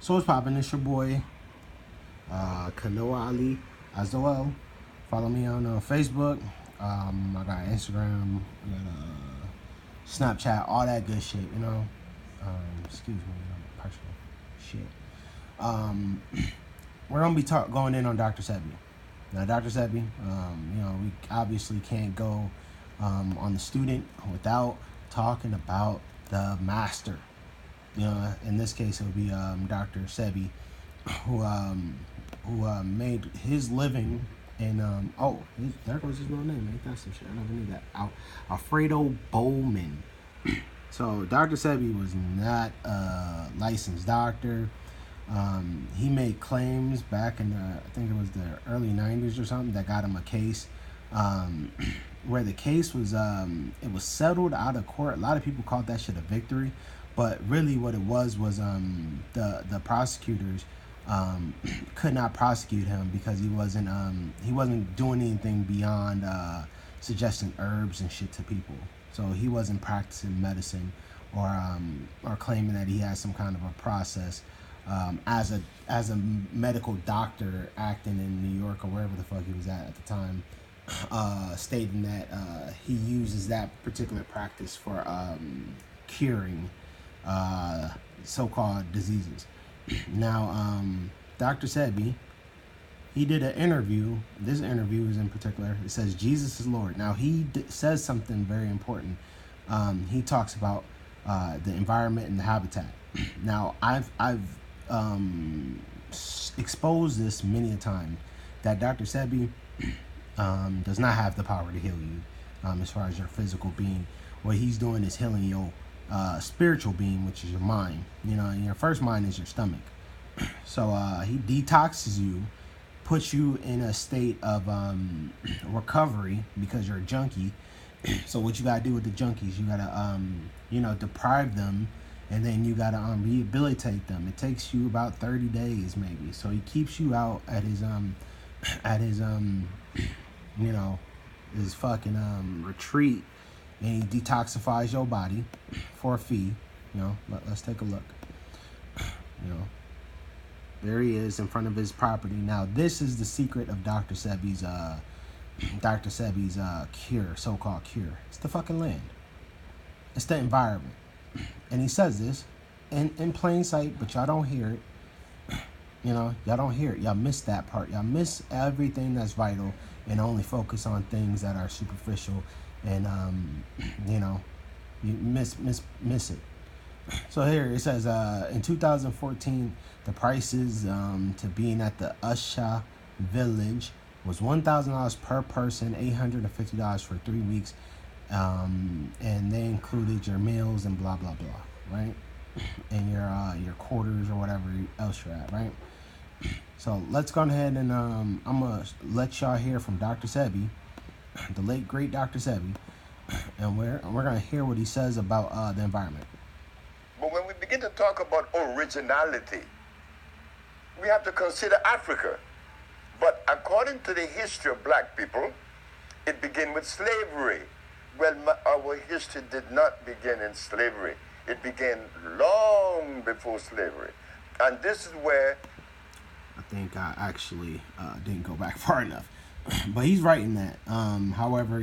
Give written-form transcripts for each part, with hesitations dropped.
So what's poppin'? It's your boy, Kanoa Ali as well. Follow me on Facebook. I got Instagram, I got Snapchat, all that good shit, you know. Excuse me, personal shit. We're gonna be going in on Dr. Sebi. Now, Dr. Sebi, we obviously can't go on the student without talking about the master. You know, in this case, it would be Dr. Sebi, who made his living in there goes his real name. Ain't that some shit? I never knew that. Alfredo Bowman. So Dr. Sebi was not a licensed doctor. He made claims back in I think it was the early 90s or something, that got him a case where the case was it was settled out of court. A lot of people called that shit a victory, but really what it was the prosecutors could not prosecute him because he wasn't doing anything beyond suggesting herbs and shit to people. So he wasn't practicing medicine or claiming that he had some kind of a process as a medical doctor acting in New York or wherever the fuck he was at the time, stating that he uses that particular practice for curing so-called diseases. Now, Dr. Sebi, he did an interview. This interview is in particular. It says Jesus is Lord. Now, he says something very important. He talks about the environment and the habitat. Now, I've exposed this many a time, that Dr. Sebi does not have the power to heal you as far as your physical being. What he's doing is healing your spiritual being, which is your mind. You know, and your first mind is your stomach. So he detoxes you, puts you in a state of recovery because you're a junkie. So what you gotta do with the junkies, you gotta deprive them, and then you gotta rehabilitate them. It takes you about 30 days maybe. So he keeps you out at his his fucking retreat, and he detoxifies your body for a fee. You know, let's take a look. You know, there he is in front of his property. Now, this is the secret of Dr. Sebi's cure, so-called cure. It's the fucking land. It's the environment. And he says this in plain sight, but y'all don't hear it. You know, y'all don't hear it. Y'all miss that part. Y'all miss everything that's vital and only focus on things that are superficial, and you miss it. So here it says in 2014, the prices to being at the Usha Village was $1,000 per person, $850 for 3 weeks, and they included your meals and blah blah blah, right? And your quarters or whatever else you're at, right? So let's go ahead and I'm gonna let y'all hear from Dr. Sebi, the late great Dr. Sebi, and we're gonna hear what he says about the environment. But when we begin to talk about originality, we have to consider Africa. But according to the history of black people, it began with slavery. Well, our history did not begin in slavery. It began long before slavery. And this is where... I think I actually didn't go back far enough. But he's writing that. However,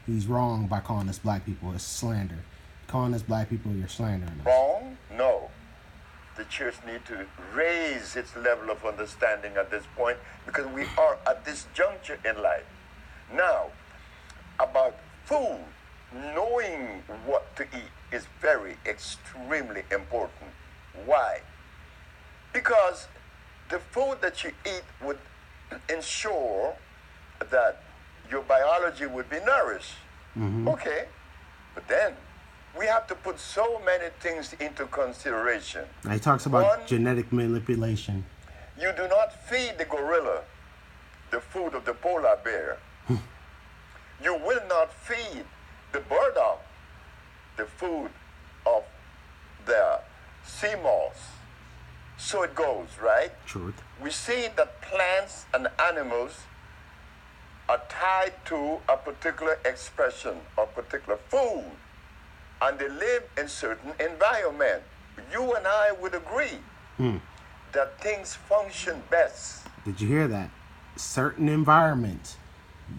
he's wrong by calling us black people. It's slander. Calling us black people, you're slandering us. Wrong? No. The church needs to raise its level of understanding at this point, because we are at this juncture in life. Now, about food, knowing what to eat is extremely important. Why? Because the food that you eat would ensure that your biology would be nourished. Mm-hmm. Okay, but then we have to put so many things into consideration. Now he talks about genetic manipulation. You do not feed the gorilla the food of the polar bear. You will not feed the burdock the food of the sea moss. So it goes, right? Truth. We see that plants and animals are tied to a particular expression of particular food, and they live in certain environment. You and I would agree that things function best. Did you hear that? Certain environments,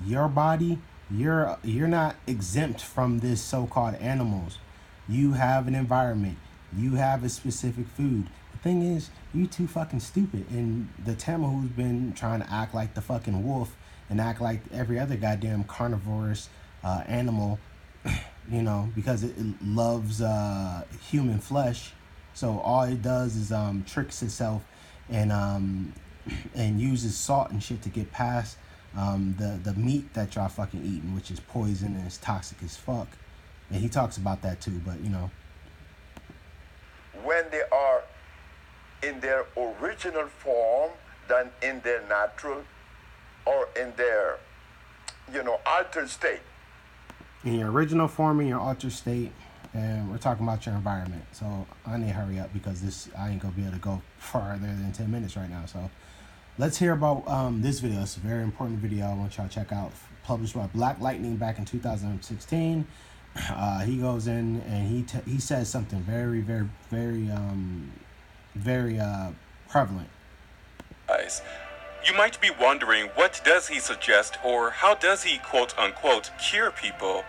your body, you're not exempt from this so-called animals. You have an environment. You have a specific food. The thing is, you too fucking stupid. And the Tamil who's been trying to act like the fucking wolf and act like every other goddamn carnivorous animal, you know, because it loves human flesh. So all it does is tricks itself and uses salt and shit to get past the meat that y'all fucking eating, which is poison and it's toxic as fuck. And he talks about that too, but you know. When they are in their original form than in their natural or in their, altered state. In your original form, in your altered state, and we're talking about your environment. So I need to hurry up because I ain't gonna be able to go farther than 10 minutes right now. So let's hear about this video. It's a very important video I want y'all to check out. Published by Black Lightning back in 2016. He goes in and he says something very, very, very, very prevalent. Guys, you might be wondering, what does he suggest, or how does he quote-unquote cure people?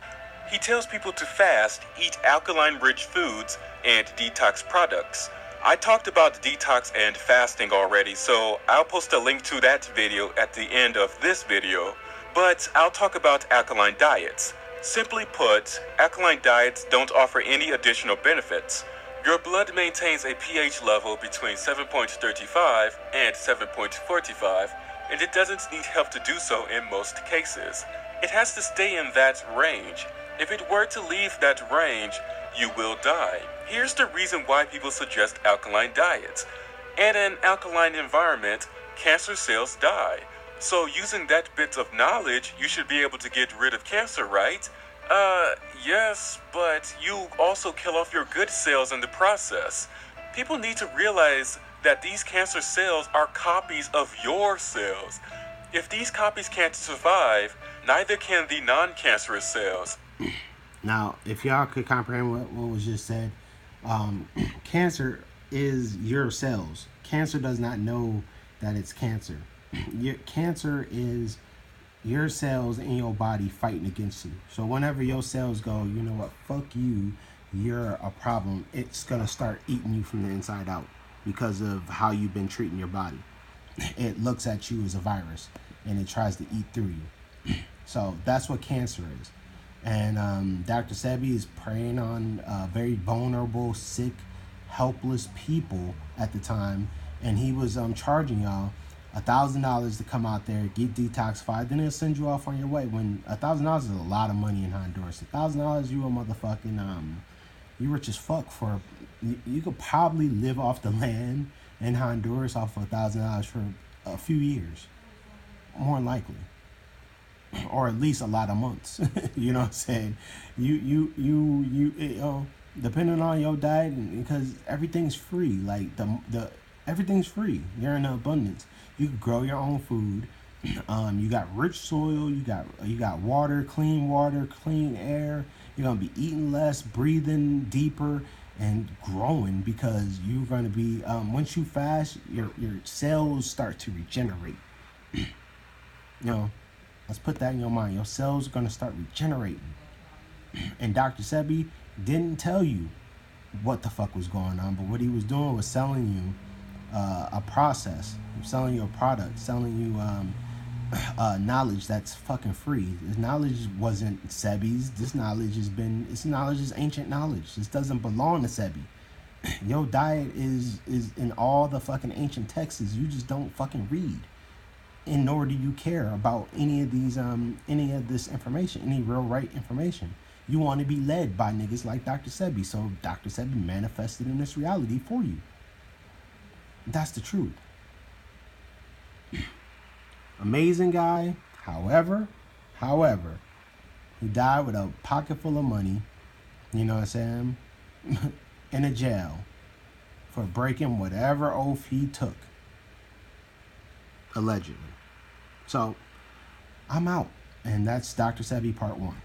He tells people to fast, eat alkaline-rich foods, and detox products. I talked about detox and fasting already, so I'll post a link to that video at the end of this video. But I'll talk about alkaline diets. Simply put, alkaline diets don't offer any additional benefits. Your blood maintains a pH level between 7.35 and 7.45, and it doesn't need help to do so in most cases. It has to stay in that range. If it were to leave that range, you will die. Here's the reason why people suggest alkaline diets. In an alkaline environment, cancer cells die. So using that bit of knowledge, you should be able to get rid of cancer, right? Yes, but you also kill off your good cells in the process. People need to realize that these cancer cells are copies of your cells. If these copies can't survive, neither can the non-cancerous cells. Now, if y'all could comprehend what was just said, cancer is your cells. Cancer does not know that it's cancer. Cancer is your cells in your body fighting against you. So whenever your cells go, you know what, fuck you, you're a problem, it's gonna start eating you from the inside out because of how you've been treating your body. It looks at you as a virus and it tries to eat through you. So that's what cancer is. And Dr. Sebi is preying on very vulnerable, sick, helpless people at the time, and he was charging y'all $1,000 to come out there, get detoxified, then he'll send you off on your way. When $1,000 is a lot of money in Honduras. $1,000, you a motherfucking you rich as fuck for. You could probably live off the land in Honduras off of $1,000 for a few years, more than likely, or at least a lot of months. You know what I'm saying? You depending on your diet, because everything's free. Like everything's free. You're in abundance. You can grow your own food. You got rich soil. You got water, clean air. You're gonna be eating less, breathing deeper, and growing because you're gonna be. Once you fast, your cells start to regenerate. You know, let's put that in your mind. Your cells are gonna start regenerating. And Dr. Sebi didn't tell you what the fuck was going on, but what he was doing was selling you a process, selling you a product, selling you knowledge that's fucking free. This knowledge wasn't Sebi's. This knowledge is ancient knowledge. This doesn't belong to Sebi. Your diet is in all the fucking ancient texts. You just don't fucking read, and nor do you care about any of this information, any real right information. You want to be led by niggas like Dr. Sebi, so Dr. Sebi manifested in this reality for you. That's the truth. Amazing guy. However, he died with a pocket full of money, you know what I'm saying, in a jail for breaking whatever oath he took, allegedly. So, I'm out. And that's Dr. Sebi Part 1.